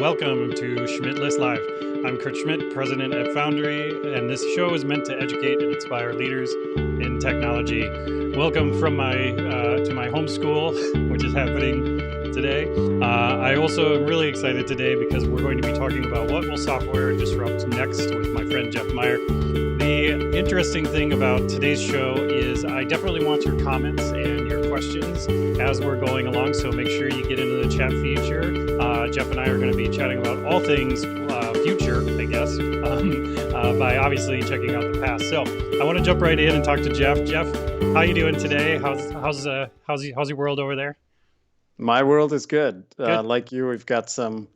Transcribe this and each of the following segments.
welcome to Schmidt List Live. I'm Kurt Schmidt, president at Foundry, and this show is meant to educate and inspire leaders in technology. Welcome from my to my homeschool, which is happening today. I also am really excited today because we're going to be talking about what will software disrupt next with my friend Jeff Myhre. The interesting thing about today's show is I definitely want your comments and your questions as we're going along, so make sure you get into the chat feature. Jeff and I are going to be chatting about all things future, I guess, by obviously checking out the past. So I want to jump right in and talk to Jeff. Jeff, how you doing today? How's your world over there? My world is good. Good. Like you, we've got some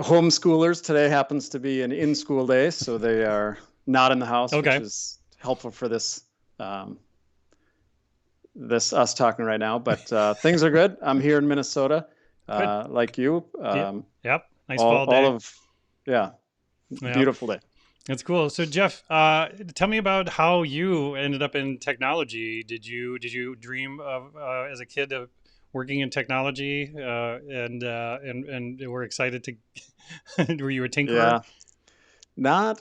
homeschoolers. Today happens to be an in-school day, so they are not in the house, Okay. which is helpful for this us talking right now. But things are good. I'm here in Minnesota, like you. Yep. Nice fall day. Yeah, beautiful day. That's cool. So Jeff, tell me about how you ended up in technology. Did you dream of as a kid of working in technology, and were excited to? Were you a tinkerer? Yeah,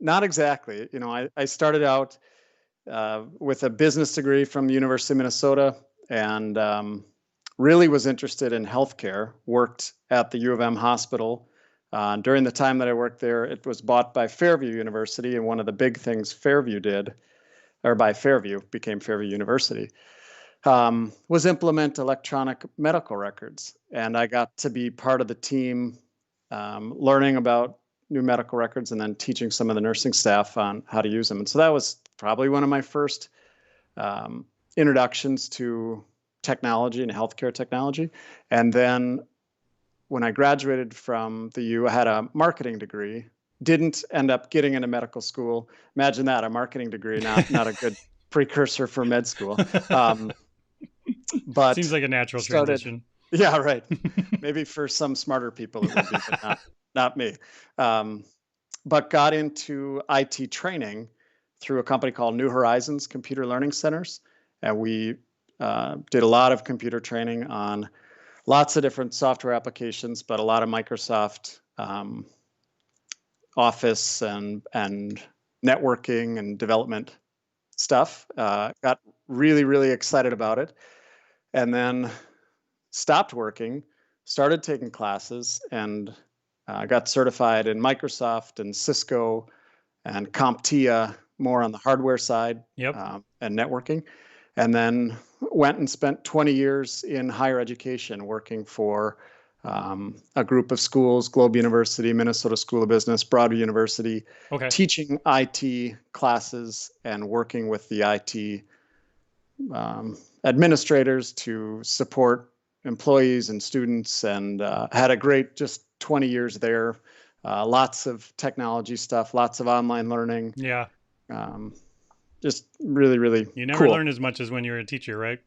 not exactly. You know, I started out with a business degree from the University of Minnesota, and really was interested in healthcare. Worked at the U of M hospital. During the time that I worked there, it was bought by Fairview University, and one of the big things Fairview did, or by Fairview, became Fairview University, was implement electronic medical records. And I got to be part of the team learning about new medical records and then teaching some of the nursing staff on how to use them. And so that was probably one of my first introductions to technology and healthcare technology. And then when I graduated from the U, I had a marketing degree, didn't end up getting into medical school. Imagine that, a marketing degree, not a good precursor for med school. But seems like a natural transition. Yeah, right. Maybe for some smarter people it would be, but not me. But got into IT training through a company called New Horizons Computer Learning Centers. And we did a lot of computer training on lots of different software applications, but a lot of Microsoft Office and networking and development stuff. Got really, really excited about it. And then stopped working, started taking classes, and got certified in Microsoft and Cisco and CompTIA, more on the hardware side. Yep. And networking. And then went and spent 20 years in higher education working for a group of schools, Globe University, Minnesota School of Business, Broadway University, teaching IT classes and working with the IT administrators to support employees and students, and had a great just 20 years there. Lots of technology stuff, lots of online learning. Yeah. Just really, really You never cool. learn as much as when you're a teacher, right?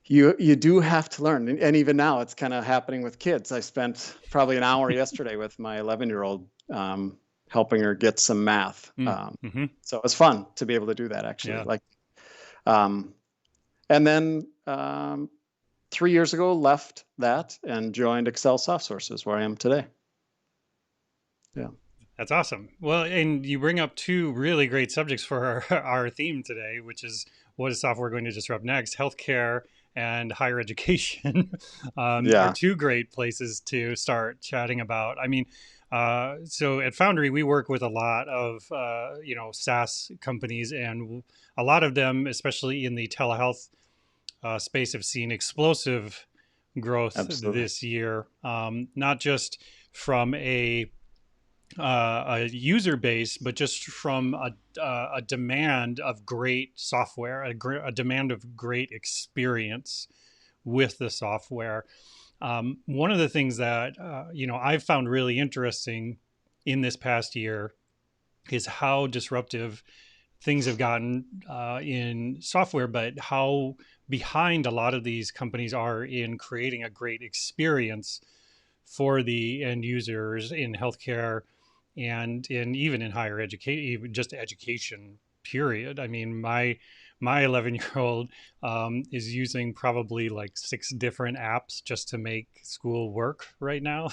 You do have to learn. And even now it's kind of happening with kids. I spent probably an hour yesterday with my 11-year-old helping her get some math. So it was fun to be able to do that, actually. Yeah. And then 3 years ago, left that and joined Excel Soft Sources, where I am today. Yeah. That's awesome. Well, and you bring up two really great subjects for our theme today, which is what is software going to disrupt next? Healthcare and higher education are two great places to start chatting about. I mean, so at Foundry, we work with a lot of, SaaS companies, and a lot of them, especially in the telehealth space, have seen explosive growth this year, not just from a user base, but just from a demand of great software, a demand of great experience with the software. One of the things that I've found really interesting in this past year is how disruptive things have gotten in software, but how behind a lot of these companies are in creating a great experience for the end users in healthcare and even in higher education, even just education period. I mean, my 11-year-old is using probably like 6 different apps just to make school work right now.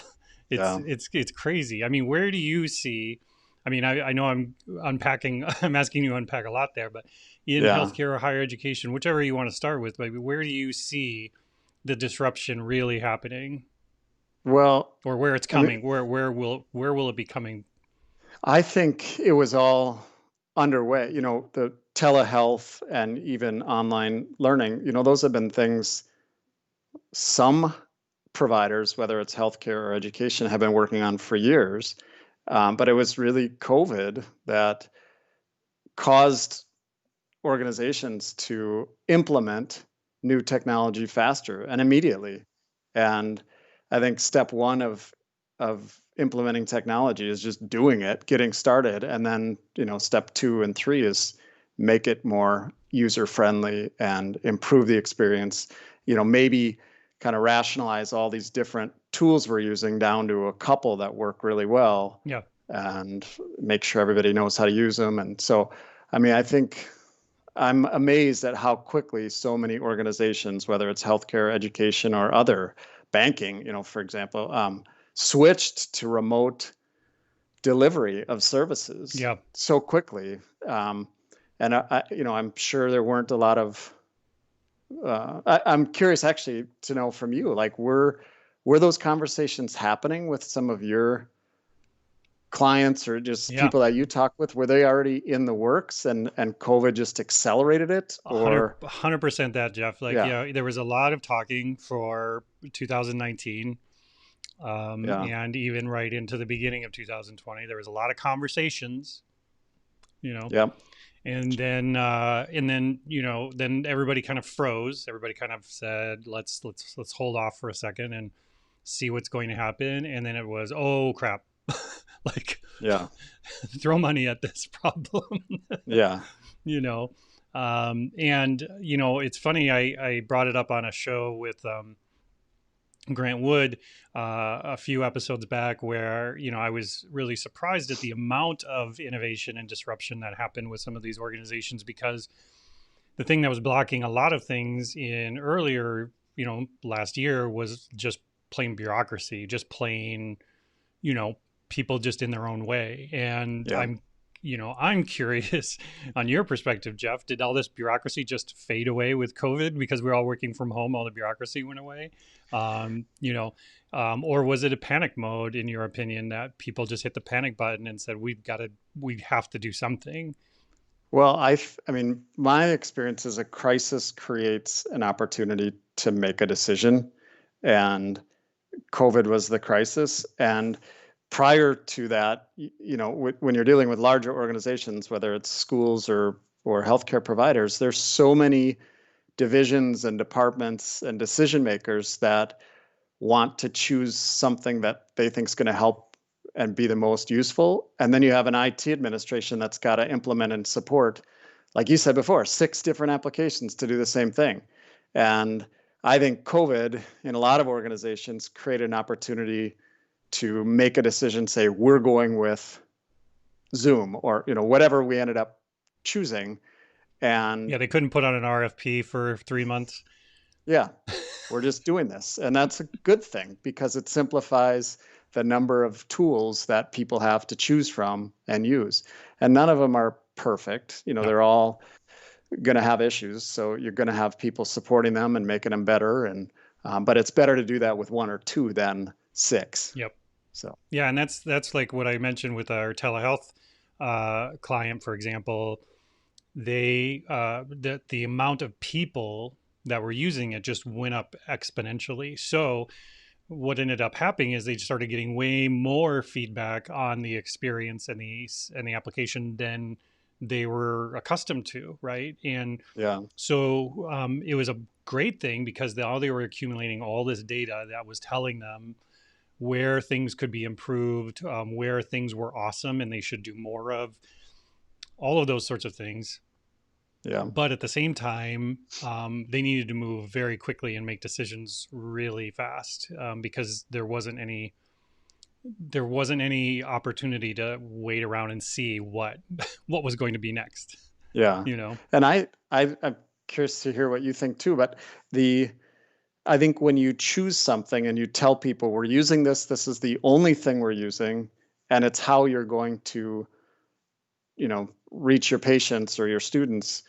Yeah. It's crazy. I mean, where do you see? I mean, I know I'm unpacking. I'm asking you to unpack a lot there, but in Yeah. healthcare or higher education, whichever you want to start with, maybe where do you see the disruption really happening, Well, or where it's I mean, coming? Where will it be coming? I think it was all underway. The telehealth and even online learning, those have been things some providers, whether it's healthcare or education, have been working on for years. But it was really COVID that caused organizations to implement new technology faster and immediately. And I think step one of implementing technology is just doing it, getting started, and then step two and three is make it more user friendly and improve the experience. Maybe kind of rationalize all these different tools we're using down to a couple that work really well, Yeah. and make sure everybody knows how to use them. And so, I mean, I think I'm amazed at how quickly so many organizations, whether it's healthcare, education, or other banking, for example, switched to remote delivery of services Yeah. so quickly. And I'm sure there weren't a lot of. I'm curious, actually, to know from you, like, were those conversations happening with some of your clients or just Yeah. people that you talk with? Were they already in the works and COVID just accelerated it? Or 100% that, Jeff. Like, yeah, yeah, there was a lot of talking for 2019, yeah, and even right into the beginning of 2020. There was a lot of conversations, you know, yeah, and then then everybody kind of froze. Everybody kind of said, let's hold off for a second and see what's going to happen. And then it was, oh crap, like yeah, throw money at this problem. yeah, you know and it's funny, I brought it up on a show with Grant Wood a few episodes back, where I was really surprised at the amount of innovation and disruption that happened with some of these organizations, because the thing that was blocking a lot of things in earlier last year was just plain bureaucracy, just plain you know people just in their own way. And yeah. I'm curious on your perspective, Jeff. Did all this bureaucracy just fade away with COVID because we're all working from home? All the bureaucracy went away, um, you know, or was it a panic mode, in your opinion, that people just hit the panic button and said, we have to do something? Well, I mean, my experience is a crisis creates an opportunity to make a decision, and COVID was the crisis. And prior to that, when you're dealing with larger organizations, whether it's schools or healthcare providers, there's so many divisions and departments and decision makers that want to choose something that they think is going to help and be the most useful. And then you have an IT administration that's got to implement and support, like you said before, 6 different applications to do the same thing. And I think COVID in a lot of organizations created an opportunity to make a decision, say, we're going with Zoom or whatever we ended up choosing. Yeah, And they couldn't put on an RFP for 3 months. yeah, we're just doing this. And that's a good thing because it simplifies the number of tools that people have to choose from and use. And none of them are perfect. No. They're all going to have issues. So you're going to have people supporting them and making them better. And but it's better to do that with 1 or 2 than 6. Yep. So Yeah, and that's like what I mentioned with our telehealth client, for example. They the amount of people that were using it just went up exponentially. So what ended up happening is they started getting way more feedback on the experience and the application than they were accustomed to, right? And yeah, so it was a great thing because they were accumulating all this data that was telling them where things could be improved, where things were awesome and they should do more of, all of those sorts of things. yeah, But at the same time, they needed to move very quickly and make decisions really fast, because there wasn't any opportunity to wait around and see what what was going to be next. yeah. You know, And I'm curious to hear what you think too. But the I think when you choose something and you tell people we're using this, this is the only thing we're using, and it's how you're going to, reach your patients or your students,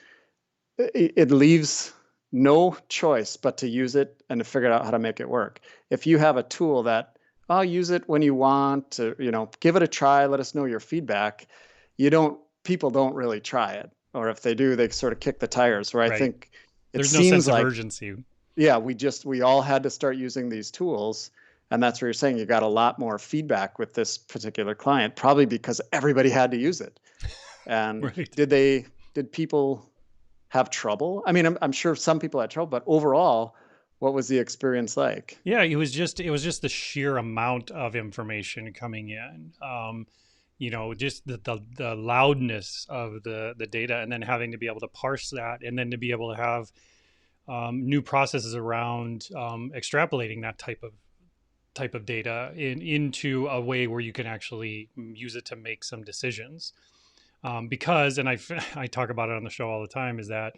it leaves no choice but to use it and to figure out how to make it work. If you have a tool that I'll use it when you want to, give it a try, let us know your feedback. People don't really try it. Or if they do, they sort of kick the tires. Where I Right. think it There's no sense seems of like, urgency. yeah, we all had to start using these tools. And that's where you're saying you got a lot more feedback with this particular client, probably because everybody had to use it. And Right. did people have trouble? I mean, I'm sure some people had trouble, but overall, what was the experience like? Yeah, it was just the sheer amount of information coming in. Just the loudness of the data, and then having to be able to parse that, and then to be able to have new processes around extrapolating that type of data into a way where you can actually use it to make some decisions. Because, and I talk about it on the show all the time, is that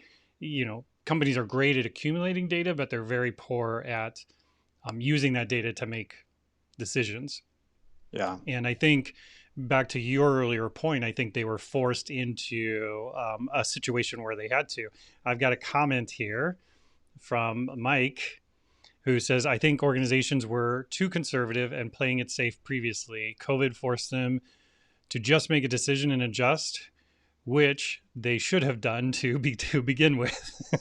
companies are great at accumulating data, but they're very poor at using that data to make decisions. Yeah. And I think, back to your earlier point, I think they were forced into a situation where they had to. I've got a comment here from Mike, who says, I think organizations were too conservative and playing it safe previously. COVID forced them to just make a decision and adjust, which they should have done to begin with.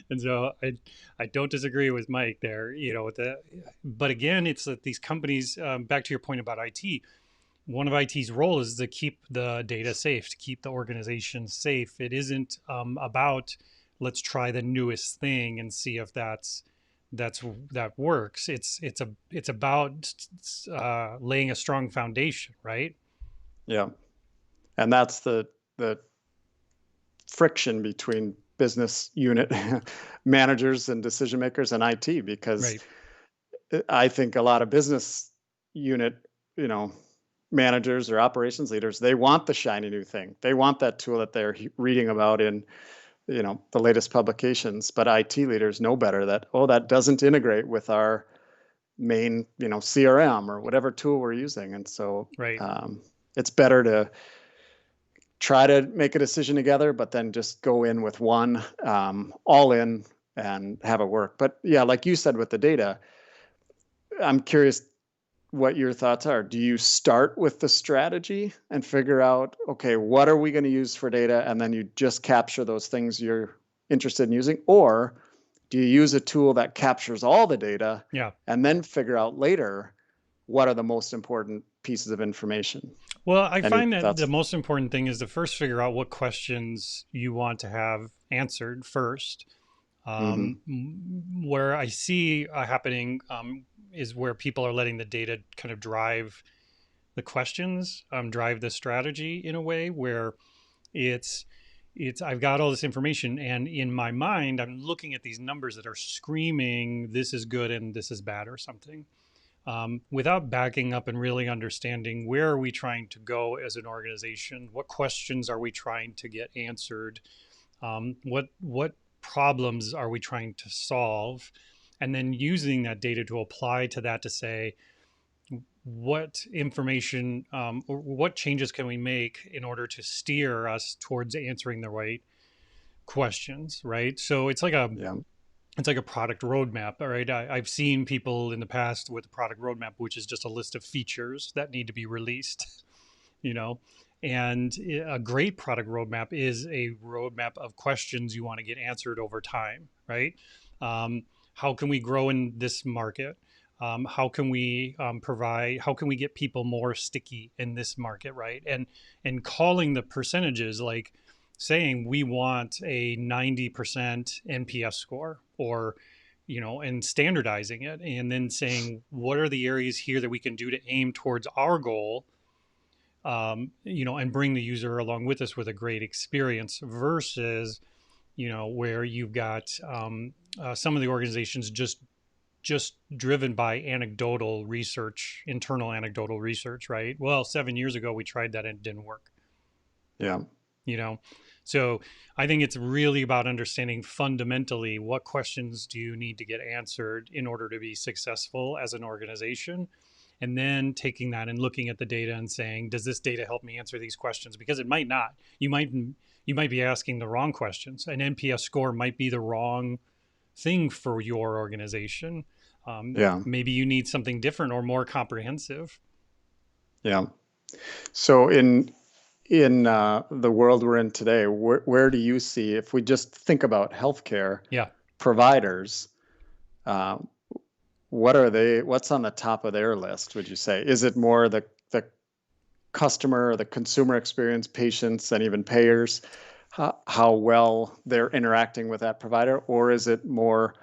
And so I don't disagree with Mike there. But again, it's that these companies, back to your point about IT, one of IT's role is to keep the data safe, to keep the organization safe. It isn't about, let's try the newest thing and see if that works. It's about laying a strong foundation, right? Yeah. And that's the friction between business unit managers and decision makers and IT, because Right. I think a lot of business unit, you know, managers or operations leaders, they want the shiny new thing. They want that tool that they're reading about in, the latest publications. But IT leaders know better that, oh, that doesn't integrate with our main, CRM or whatever tool we're using. And so Right. it's better to try to make a decision together, but then just go in with one, all in, and have it work. But yeah, like you said with the data, I'm curious what your thoughts are. Do you start with the strategy and figure out, okay, what are we going to use for data? And then you just capture those things you're interested in using? Or do you use a tool that captures all the data Yeah. and then figure out later what are the most important pieces of information? Well, I Any find that the thoughts? most important thing is to first figure out what questions you want to have answered first. Mm-hmm. Where I see happening is where people are letting the data kind of drive the questions, drive the strategy in a way where it's I've got all this information, and in my mind I'm looking at these numbers that are screaming this is good and this is bad or something, without backing up and really understanding where are we trying to go as an organization, what questions are we trying to get answered, what problems are we trying to solve, and then using that data to apply to that to say what information or what changes can we make in order to steer us towards answering the right questions, right? So Yeah. it's like a product roadmap. All right. I've seen people in the past with a product roadmap, which is just a list of features that need to be released, you know, and a great product roadmap is a roadmap of questions you want to get answered over time, right? How can we grow in this market? How can we how can we get people more sticky in this market, right? And calling the percentages, like saying we want a 90% NPS score, or and standardizing it, and then saying what are the areas here that we can do to aim towards our goal, and bring the user along with us with a great experience, versus where you've got some of the organizations just driven by anecdotal research, internal anecdotal research, right? Well, 7 years ago we tried that and it didn't work. Yeah. you know? So I think it's really about understanding fundamentally what questions do you need to get answered in order to be successful as an organization. And then taking that and looking at the data and saying, does this data help me answer these questions? Because it might not. You might be asking the wrong questions. An NPS score might be the wrong thing for your organization. Yeah. Maybe you need something different or more comprehensive. Yeah. So in the world we're in today, where do you see, if we just think about healthcare Yeah. providers, uh, what's on the top of their list, would you say? Is it more the customer or the consumer experience, patients, and even payers, how well they're interacting with that provider? Or is it more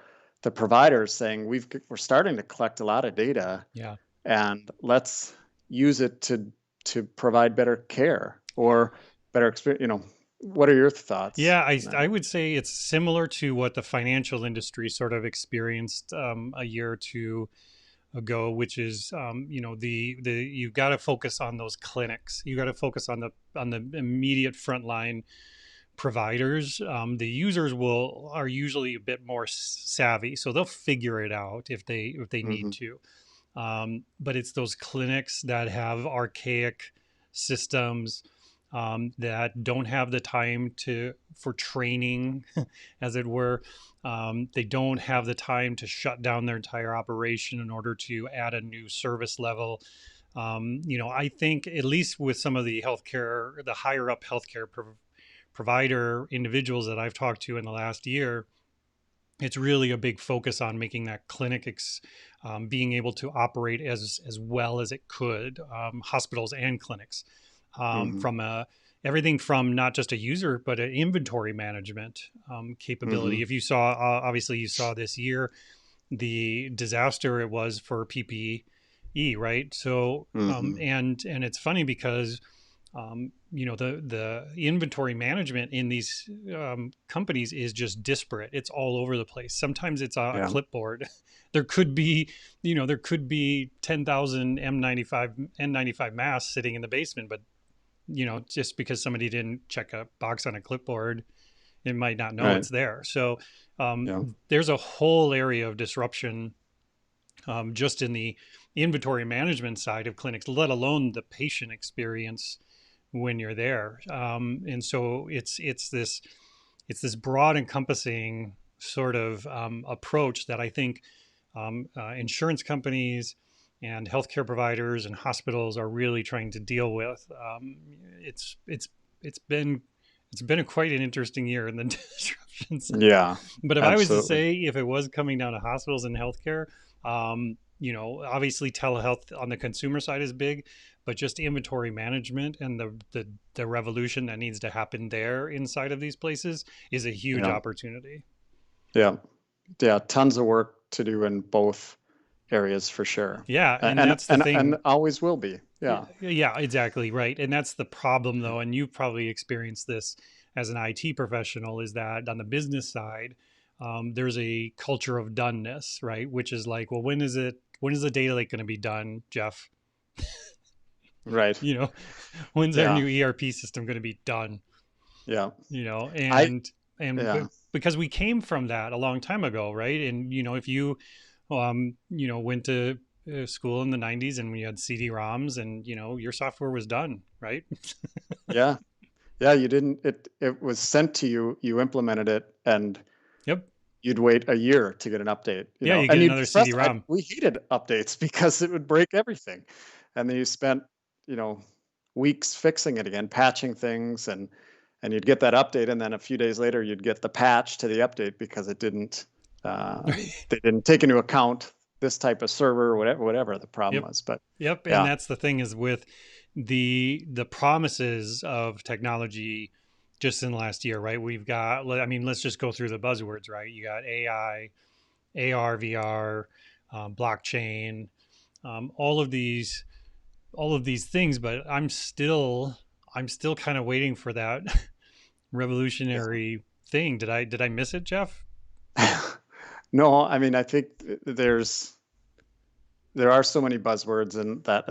the providers saying, we're starting to collect a lot of data, Yeah. and let's use it to provide better care or better experience? What are your thoughts Yeah, I, on that? I would say it's similar to what the financial industry sort of experienced a year or two ago, which is the you've got to focus on those clinics. You got to focus on the immediate frontline providers. The users are usually a bit more savvy, so they'll figure it out if they need Mm-hmm. to. But it's those clinics that have archaic systems, that don't have the time for training, as it were. They don't have the time to shut down their entire operation in order to add a new service level. I think at least with some of the higher up healthcare provider individuals that I've talked to in the last year, it's really a big focus on making that being able to operate as well as it could, hospitals and clinics, Mm-hmm. from everything from not just a user but an inventory management Mm-hmm. capability. If you saw, obviously you saw this year the disaster it was for PPE, right? So Mm-hmm. and it's funny because the inventory management in these companies is just disparate. It's all over the place. Sometimes it's a Yeah. clipboard. There could be 10,000 N95 masks sitting in the basement, but just because somebody didn't check a box on a clipboard, it might not know Right. it's there. So Yeah. there's a whole area of disruption, just in the inventory management side of clinics, let alone the patient experience when you're there. And so it's this broad encompassing sort of approach that I think insurance companies and healthcare providers and hospitals are really trying to deal with. It's been quite an interesting year in the disruption side. Yeah. But if I was to Absolutely. say, if it was coming down to hospitals and healthcare, obviously telehealth on the consumer side is big, but just inventory management and the revolution that needs to happen there inside of these places is a huge Yeah. opportunity. Yeah. Yeah. Tons of work to do in both areas for sure. Yeah, and And that's the and and thing. always will be. Yeah, Yeah. yeah, exactly right. And that's the problem, though, and you've probably experienced this as an IT professional, is that on the business side, there's a culture of doneness, right? Which is like, well, when is the data lake going to be done, Jeff? Right. You know, when's our Yeah. new ERP system going to be done? Yeah. I And yeah. because we came from that a long time ago, right? And if you went to school in the 90s and we had CD-ROMs, and your software was done, right? Yeah. Yeah, you didn't it was sent to you, you implemented it, and Yep. you'd wait a year to get an update, Yeah, you and get you'd another be frustrated. CD-ROM. We hated updates because it would break everything. And then you spent, you know, weeks fixing it again, patching things, and you'd get that update, and then a few days later you'd get the patch to the update because it didn't they didn't take into account this type of server or whatever the problem Yep. was. But Yep. And yeah. that's the thing, is with the promises of technology just in the last year, right? We've got, I mean, let's just go through the buzzwords, right? You got AI, AR, VR, blockchain, all of these things, but I'm still kind of waiting for that revolutionary thing. Did I miss it, Jeff? Yeah. No, I mean, I think there are so many buzzwords, and that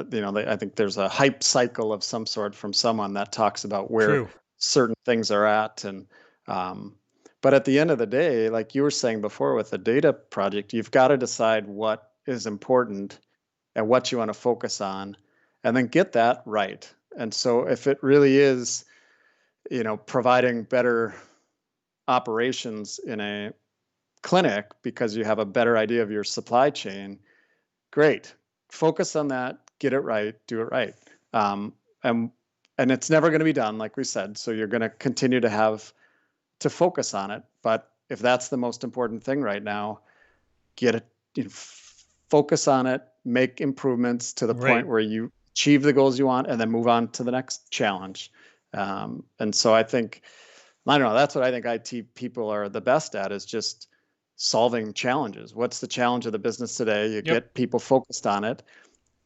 I think there's a hype cycle of some sort from someone that talks about where True. certain things are at. And um, but at the end of the day, like you were saying before with the data project, you've got to decide what is important and what you want to focus on, and then get that right. And so if it really is, providing better operations in a clinic because you have a better idea of your supply chain, great. Focus on that, get it right, do it right. Um, and and it's never going to be done, like we said. So you're going to continue to have to focus on it. But if that's the most important thing right now, get it, focus on it, make improvements to the Right. point where you achieve the goals you want, and then move on to the next challenge. And so I don't know, that's what I think IT people are the best at, is just solving challenges. What's the challenge of the business today? You Yep. get people focused on it,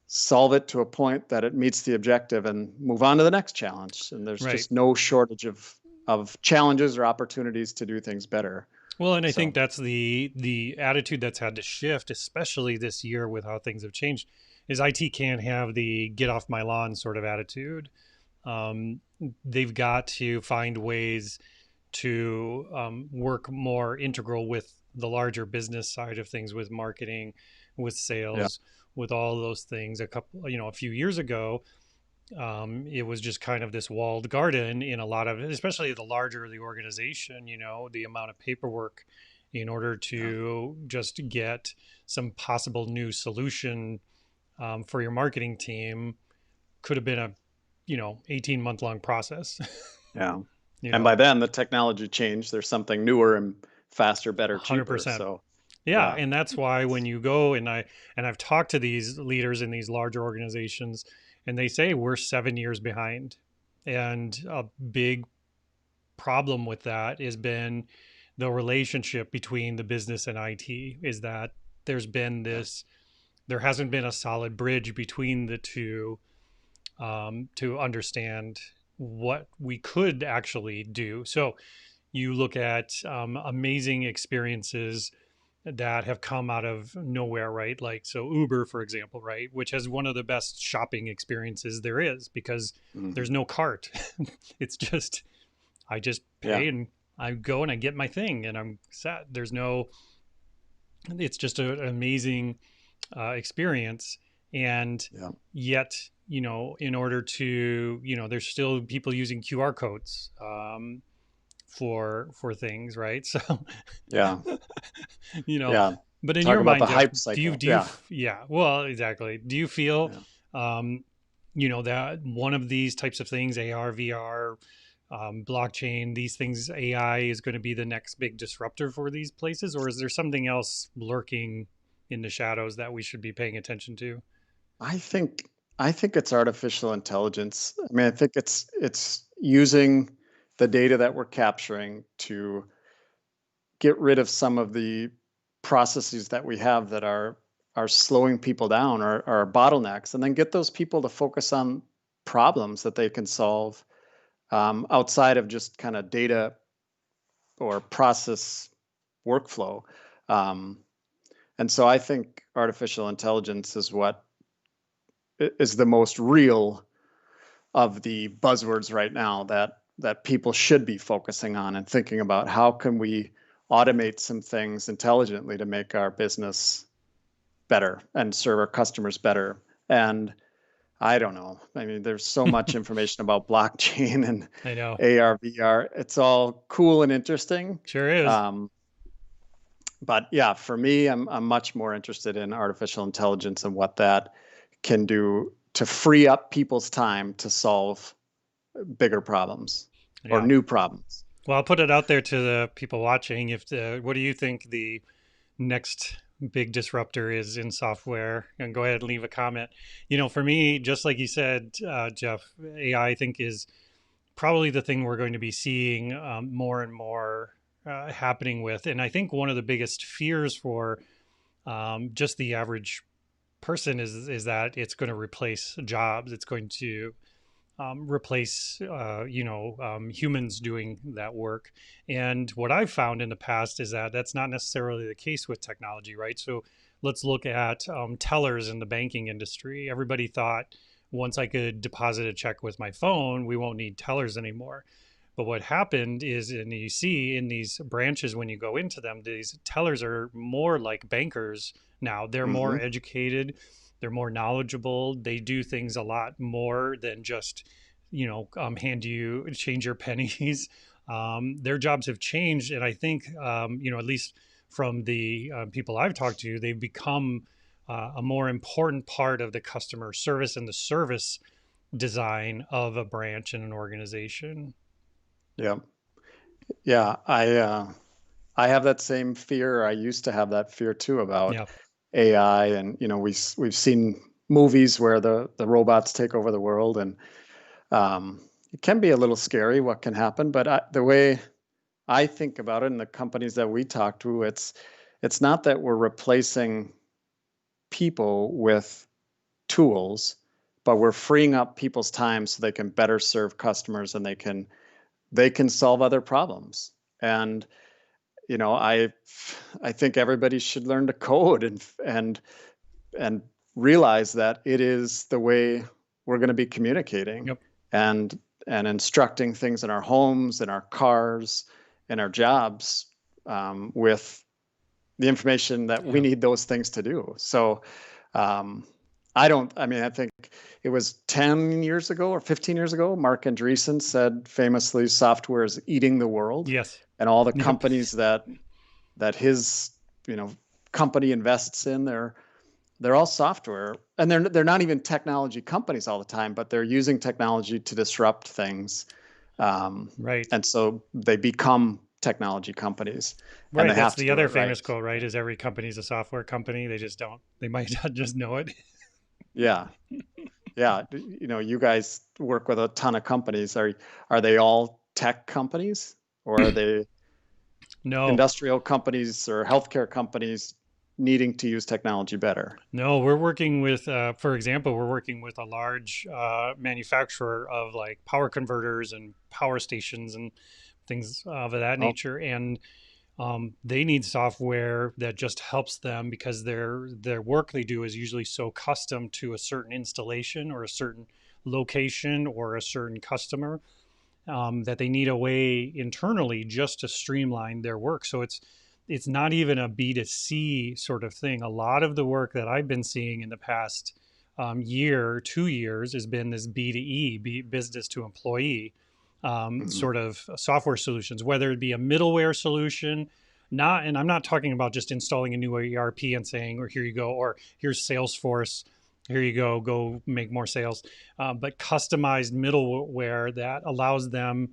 solve it to a point that it meets the objective, and move on to the next challenge. And there's Right. just no shortage of challenges or opportunities to do things better. Well, and I think So that's the attitude that's had to shift, especially this year with how things have changed, is IT can't have the get off my lawn sort of attitude. Um, they've got to find ways to work more integral with the larger business side of things, with marketing, with yeah, sales, with all those things. A few years ago, it was just kind of this walled garden in a lot of, especially the larger the organization, the amount of paperwork in order yeah, to just get some possible new solution for your marketing team could have been a 18-month long process. yeah. you And know by then the technology changed. There's something newer and faster, better, cheaper. 100%. So Yeah, yeah, and that's why when you go, I've talked to these leaders in these larger organizations, and they say we're 7 years behind. And a big problem with that has been the relationship between the business and IT, is that there's been yeah, there hasn't been a solid bridge between the two, to understand what we could actually do. So you look at amazing experiences that have come out of nowhere, right? Like, so Uber, for example, right? Which has one of the best shopping experiences there is, because hmm, there's no cart. It's just, I just yeah, pay and I go and I get my thing and I'm set. It's just an amazing experience. And yeah, yet, in order to, there's still people using QR codes for things, right? So, yeah, you know, yeah. but in Talk your about mind, the Jeff, hype cycle. Yeah, yeah, well, exactly. Do you feel, yeah. um, that one of these types of things, AR, VR, blockchain, these things, AI is going to be the next big disruptor for these places? Or is there something else lurking in the shadows that we should be paying attention to? I think I think it's artificial intelligence. I mean, I think it's using the data that we're capturing to get rid of some of the processes that we have that are slowing people down, or are bottlenecks, and then get those people to focus on problems that they can solve, outside of just kind of data or process workflow. Um, and so I think artificial intelligence is what is the most real of the buzzwords right now that people should be focusing on and thinking about. How can we automate some things intelligently to make our business better and serve our customers better? And I don't know. I mean, there's so much information about blockchain and I know. AR, VR. It's all cool and interesting. Sure is. Um, but yeah, for me, I'm much more interested in artificial intelligence and what that can do to free up people's time to solve bigger problems or Yeah. new problems. Well, I'll put it out there to the people watching. What do you think the next big disruptor is in software? And go ahead and leave a comment. For me, just like you said, Jeff, AI, I think, is probably the thing we're going to be seeing more and more happening with. And I think one of the biggest fears for just the average person is that it's going to replace jobs. It's going to replace humans doing that work. And what I've found in the past is that that's not necessarily the case with technology, right? So let's look at tellers in the banking industry. Everybody thought once I could deposit a check with my phone, we won't need tellers anymore. But what happened is, and you see in these branches when you go into them, these tellers are more like bankers now. They're more Mm-hmm. educated, they're more knowledgeable. They do things a lot more than just, change your pennies. Their jobs have changed, and I think, at least from the people I've talked to, they've become a more important part of the customer service and the service design of a branch in an organization. Yeah. Yeah. I have that same fear. I used to have that fear too about Yeah. AI, and we've seen movies where the robots take over the world, and it can be a little scary what can happen. But the way I think about it, in the companies that we talk to, it's not that we're replacing people with tools, but we're freeing up people's time so they can better serve customers, and they can solve other problems. And I think everybody should learn to code and realize that it is the way we're going to be communicating Yep. and instructing things in our homes, in our cars, in our jobs, with the information that we Yeah. need those things to do. So I think it was 10 years ago or 15 years ago, Mark Andreessen said famously, software is eating the world. Yes. And all the Yep. companies that his company invests in, they're all software, and they're not even technology companies all the time, but they're using technology to disrupt things, Right. and so they become technology companies, and Right. they That's have to the do other it famous right. quote, right? Is every company's a software company. They just don't, they might not just know it. Yeah, yeah. You guys work with a ton of companies. Are they all tech companies, or are they No, industrial companies or healthcare companies needing to use technology better? no, we're working with, for example, we're working with a large manufacturer of like power converters and power stations and things of that Oh. nature. And they need software that just helps them because their work they do is usually so custom to a certain installation or a certain location or a certain customer, that they need a way internally just to streamline their work. So it's not even a B2C sort of thing. A lot of the work that I've been seeing in the past year, 2 years, has been this B2E, business to employee, Mhm. sort of software solutions, whether it be a middleware solution. And I'm not talking about just installing a new ERP and saying, or here you go, or here's Salesforce, here you go make more sales, but customized middleware that allows them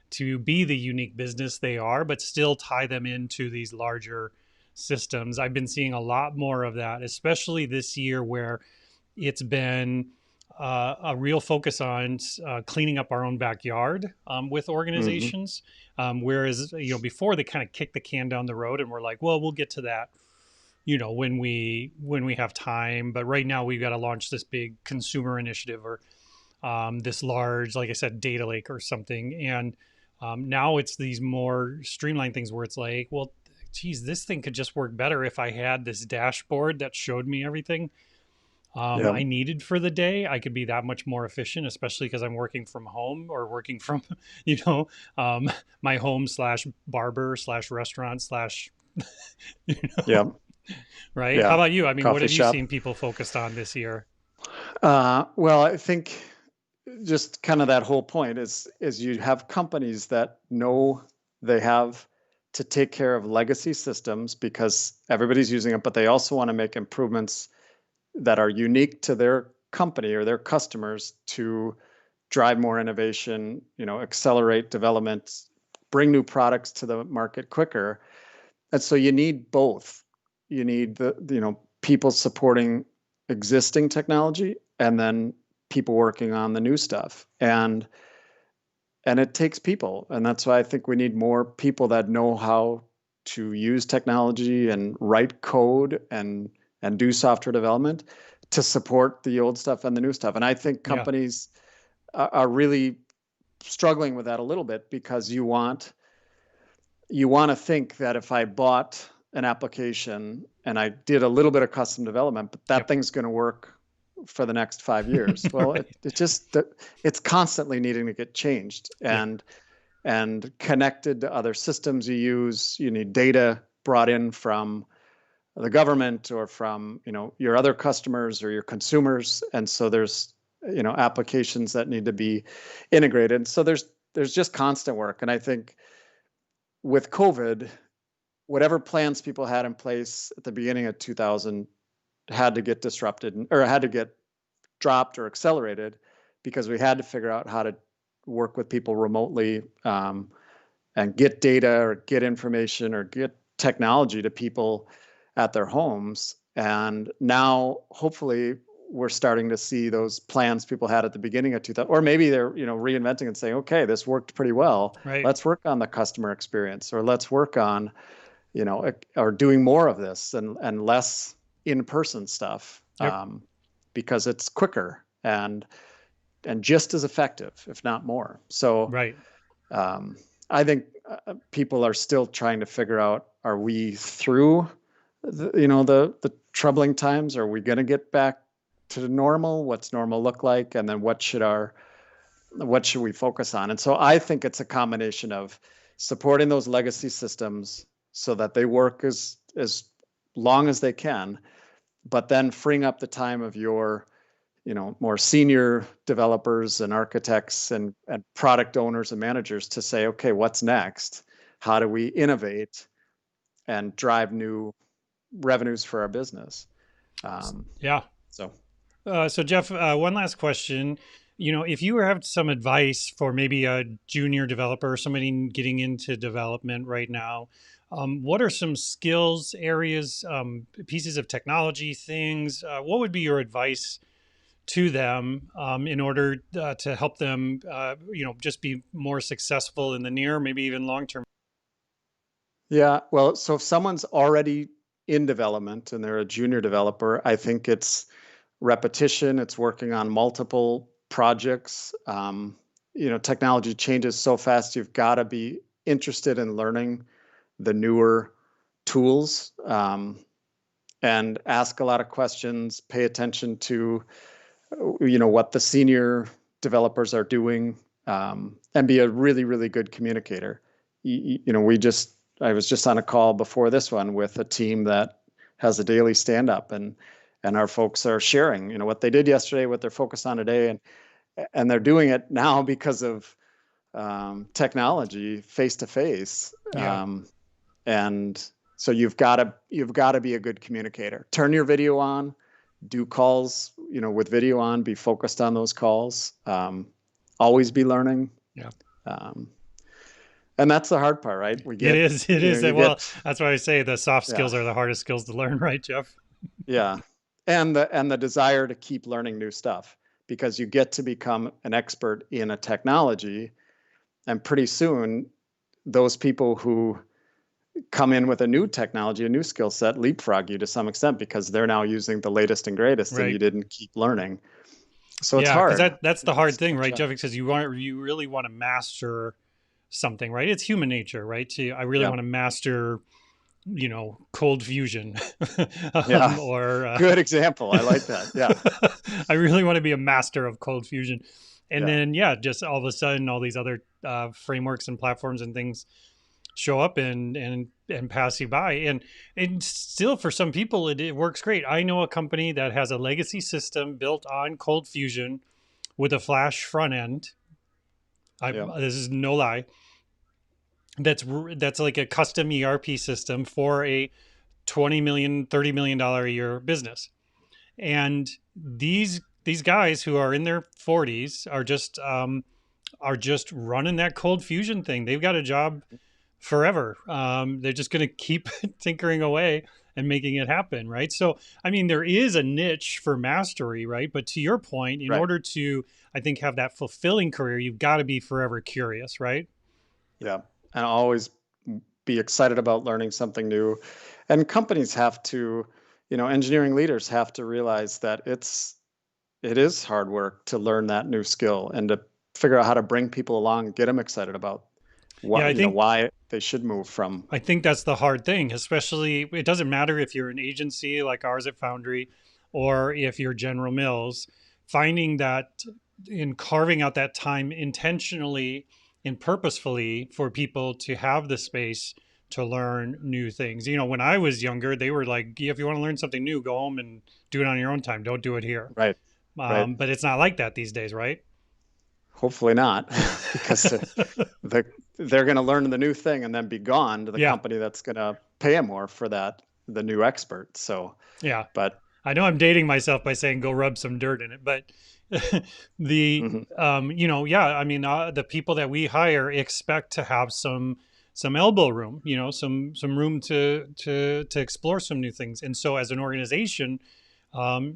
to be the unique business they are, but still tie them into these larger systems. I've been seeing a lot more of that, especially this year where it's been a real focus on cleaning up our own backyard with Mhm. organizations. Whereas before they kind of kicked the can down the road and we're like, well, we'll get to that when we have time. But right now we've got to launch this big consumer initiative or this large, like I said, data lake or something. And now it's these more streamlined things where it's like, well, geez, this thing could just work better if I had this dashboard that showed me everything Yeah. I needed for the day. I could be that much more efficient, especially because I'm working from home or working from, you know, um, my home slash barber slash restaurant slash, you Yeah. know, right? How Yeah. about you? I mean, what Coffee have you seen shop. people focused on this year? Well, I think just kind of that whole point is you have companies that know they have to take care of legacy systems because everybody's using it, but they also want to make improvements that are unique to their company or their customers to drive more innovation, accelerate development, bring new products to the market quicker. And so you need both. You need the people supporting existing technology, and then people working on the new stuff. And it takes people. And that's why I think we need more people that know how to use technology and write code and do software development to support the old stuff and the new stuff. And I think Yeah. companies are really struggling with that a little bit because you want to think that if I bought an application and I did a little bit of custom development, but that Yep. thing's going to work for the next 5 years. Well, Right. it's constantly needing to get changed. Yep. And and connected to other systems you use. You need data brought in from the government or from, your other customers or your consumers. And so there's, applications that need to be integrated. So there's just constant work. And I think with COVID, whatever plans people had in place at the beginning of 2000 had to get disrupted or had to get dropped or accelerated because we had to figure out how to work with people remotely, and get data or get information or get technology to people at their homes. And now, hopefully, we're starting to see those plans people had at the beginning of 2000, or maybe they're reinventing and saying, okay, this worked pretty well. Right. Let's work on the customer experience, or let's work on, or doing more of this and less in-person stuff, Yep. because it's quicker and just as effective, if not more. So Right. I think people are still trying to figure out: are we through the troubling times? Are we going to get back to normal? What's normal look like? And then what should we focus on? And so I think it's a combination of supporting those legacy systems so that they work as long as they can, but then freeing up the time of your more senior developers and architects and product owners and managers to say, okay, what's next? How do we innovate and drive new revenues for our business? Yeah. So Jeff, one last question. If you have some advice for maybe a junior developer, somebody getting into development right now, what are some skills areas, pieces of technology, things? What would be your advice to them in order to help them, just be more successful in the near, maybe even long term? Yeah, well, so if someone's already in development and they're a junior developer, I think it's repetition. It's working on multiple projects. Technology changes so fast. You've got to be interested in learning the newer tools, and ask a lot of questions. Pay attention to what the senior developers are doing, and be a really, really good communicator. I was just on a call before this one with a team that has a daily stand up, and our folks are sharing, what they did yesterday, what they're focused on today, and they're doing it now because of technology, face to face. Yeah. And so you've got to be a good communicator. Turn your video on, do calls, with video on, be focused on those calls. Always be learning. Yeah. And that's the hard part, right? It is. Well, that's why I say the soft skills are the hardest skills to learn, right, Jeff? Yeah. And the desire to keep learning new stuff, because you get to become an expert in a technology, and pretty soon those people who come in with a new technology, a new skill set, leapfrog you to some extent because they're now using the latest and greatest, right. And you didn't keep learning. So it's hard. Because that's the hard thing, right, Jeff? Because you really want to master something, right? It's human nature, right? I really want to master, cold fusion. Or good example. I like that. Yeah. I really want to be a master of cold fusion. And then, just all of a sudden, all these other frameworks and platforms and things show up and pass you by. And still, for some people, it works great. I know a company that has a legacy system built on cold fusion with a Flash front end. This is no lie. That's like a custom ERP system for a $20 million, $30 million a year business. And these guys who are in their 40s are just running that cold fusion thing. They've got a job forever. They're just going to keep tinkering away and making it happen, right? So, I mean, there is a niche for mastery, right? But to your point, in order to, I think, have that fulfilling career, you've got to be forever curious, right? Yeah, and always be excited about learning something new. And companies have to, engineering leaders have to realize that it is hard work to learn that new skill and to figure out how to bring people along, get them excited about why they should move from. I think that's the hard thing, especially it doesn't matter if you're an agency like ours at Foundry or if you're General Mills, finding that in carving out that time intentionally and purposefully for people to have the space to learn new things. When I was younger, they were like, if you want to learn something new, go home and do it on your own time. Don't do it here. Right. Right. But it's not like that these days, right? Hopefully not, because they're going to learn the new thing and then be gone to the Yeah. company that's going to pay them more for the new expert. So, Yeah. but I know I'm dating myself by saying go rub some dirt in it, but mhm, yeah, I mean, the people that we hire expect to have some elbow room, some room to explore some new things. And so as an organization,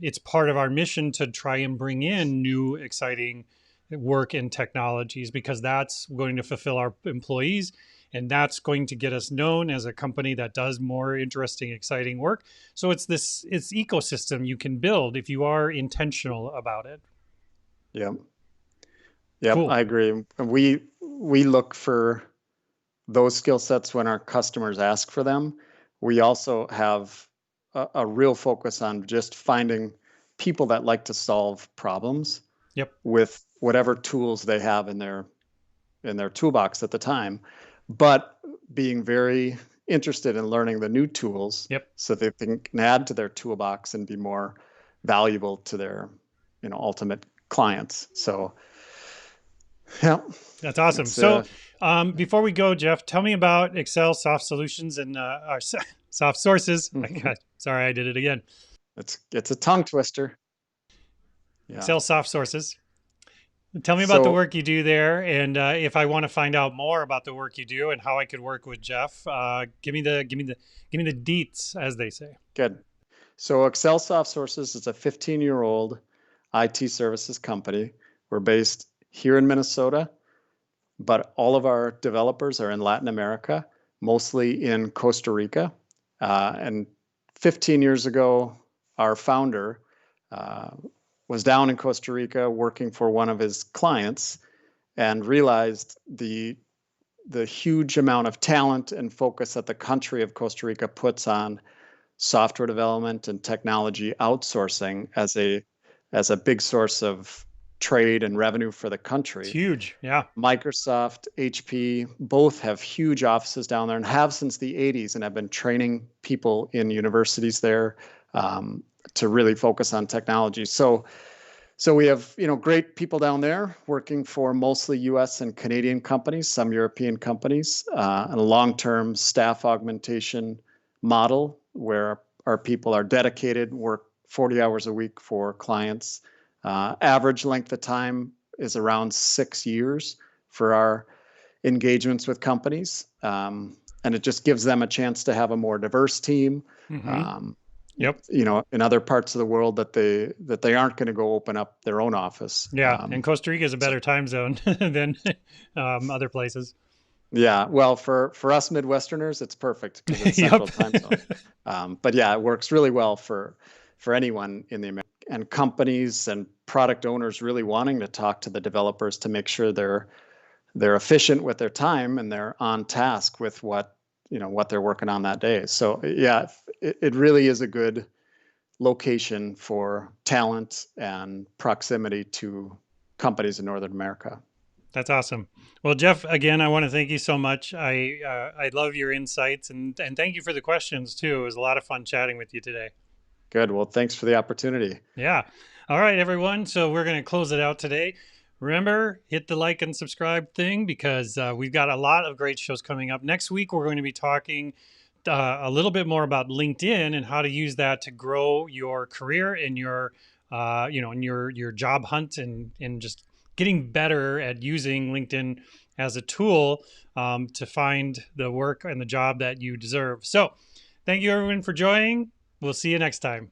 it's part of our mission to try and bring in new, exciting work and technologies, because that's going to fulfill our employees, and that's going to get us known as a company that does more interesting, exciting work. So it's ecosystem you can build if you are intentional about it. yeah, yep, Cool. I agree. And we look for those skill sets when our customers ask for them. We also have a real focus on just finding people that like to solve problems Yep. with whatever tools they have in their toolbox at the time, but being very interested in learning the new tools Yep. so they can add to their toolbox and be more valuable to their ultimate clients. So yeah, That's awesome. it's So before we go, Jeff, tell me about Excel Soft Solutions and our soft sources. Sorry, I did it again. it's a tongue twister. Yeah. Excel Soft Sources. Tell me about the So work you do there, and if I want to find out more about the work you do and how I could work with Jeff, give me the deets, as they say. good. So Excel Soft Sources is a 15-year-old IT services company. We're based here in Minnesota, but all of our developers are in Latin America, mostly in Costa Rica. And 15 years ago, our founder uh, was down in Costa Rica working for one of his clients and realized the huge amount of talent and focus that the country of Costa Rica puts on software development and technology outsourcing as a big source of trade and revenue for the It's country. huge. Yeah. Microsoft, HP, both have huge offices down there and have since the 80s, and have been training people in universities there to really focus on technology. So we have great people down there working for mostly U.S. and Canadian companies, some European companies, and a long-term staff augmentation model where our people are dedicated, work 40 hours a week for clients. Average length of time is around 6 years for our engagements with companies. And it just gives them a chance to have a more diverse team. Mm-hmm. Um, Yep. in other parts of the world that they aren't going to go open up their own office. Yeah. And Costa Rica is a better time zone than other places. Yeah, well, for us Midwesterners, it's perfect because it's Yep. Central Time Zone. But yeah, it works really well for anyone in the American, and companies and product owners really wanting to talk to the developers to make sure they're efficient with their time and they're on task with what they're working on that day. So yeah, it really is a good location for talent and proximity to companies in Northern America. That's awesome. Well, Jeff, again, I want to thank you so much. I love your insights, and thank you for the questions too. It was a lot of fun chatting with you today. Good. Well, thanks for the opportunity. Yeah. All right, everyone. So we're going to close it out today. Remember, hit the like and subscribe thing, because we've got a lot of great shows coming up. Next week, we're going to be talking a little bit more about LinkedIn and how to use that to grow your career and your, and your job hunt, and just getting better at using LinkedIn as a tool to find the work and the job that you deserve. So thank you, everyone, for joining. We'll see you next time.